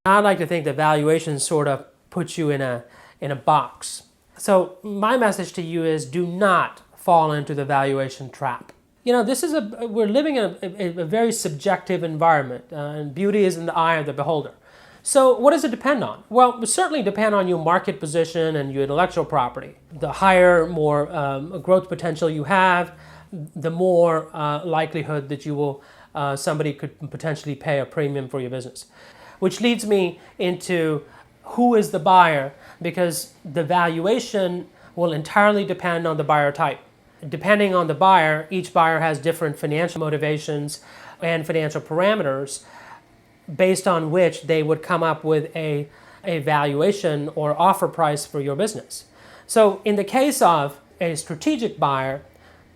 I like to think that valuation sort of puts you in a box. So my message to you is do not fall into the valuation trap. We're living in a very subjective environment, and beauty is in the eye of the beholder. So what does it depend on? Well, it would certainly depend on your market position and your intellectual property. The higher, more growth potential you have, the more likelihood that somebody could potentially pay a premium for your business. Which leads me into who is the buyer, because the valuation will entirely depend on the buyer type. Depending on the buyer, each buyer has different financial motivations and financial parameters based on which they would come up with a valuation or offer price for your business. So in the case of a strategic buyer,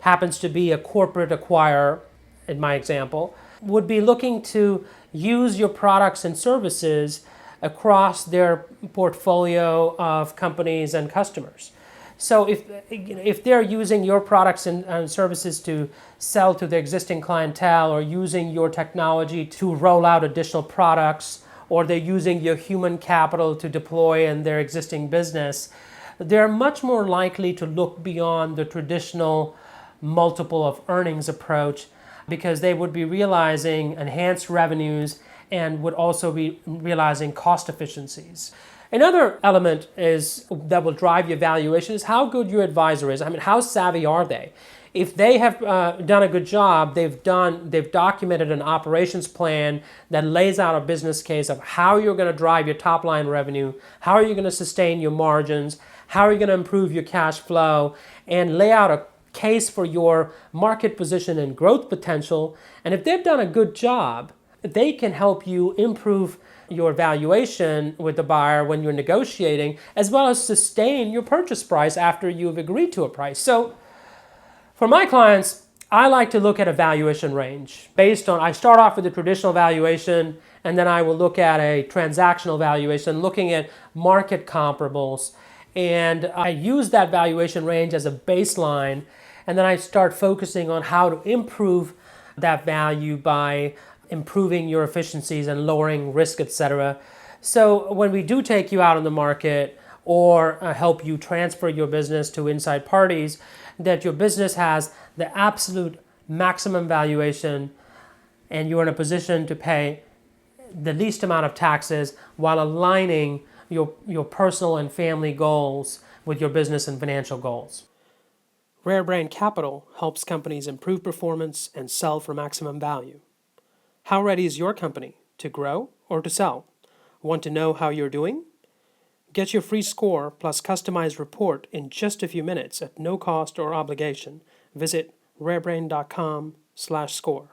happens to be a corporate acquirer, in my example, would be looking to use your products and services across their portfolio of companies and customers. So if they're using your products and services to sell to the existing clientele, or using your technology to roll out additional products, or they're using your human capital to deploy in their existing business, they're much more likely to look beyond the traditional multiple of earnings approach, because they would be realizing enhanced revenues and would also be realizing cost efficiencies. Another element that will drive your valuation is how good your advisor is. I mean, how savvy are they? If they have done a good job, they've documented an operations plan that lays out a business case of how you're going to drive your top line revenue, how are you going to sustain your margins, how are you going to improve your cash flow, and lay out a case for your market position and growth potential. And if they've done a good job, they can help you improve your valuation with the buyer when you're negotiating, as well as sustain your purchase price after you've agreed to a price. So for my clients, I like to look at a valuation range I start off with a traditional valuation, and then I will look at a transactional valuation, looking at market comparables. And I use that valuation range as a baseline, and then I start focusing on how to improve that value by improving your efficiencies and lowering risk, etc. So when we do take you out on the market, or help you transfer your business to inside parties, that your business has the absolute maximum valuation and you're in a position to pay the least amount of taxes while aligning your personal and family goals with your business and financial goals. Rare Brain Capital helps companies improve performance and sell for maximum value. How ready is your company to grow or to sell? Want to know how you're doing? Get your free score plus customized report in just a few minutes at no cost or obligation. Visit rarebrain.com/score.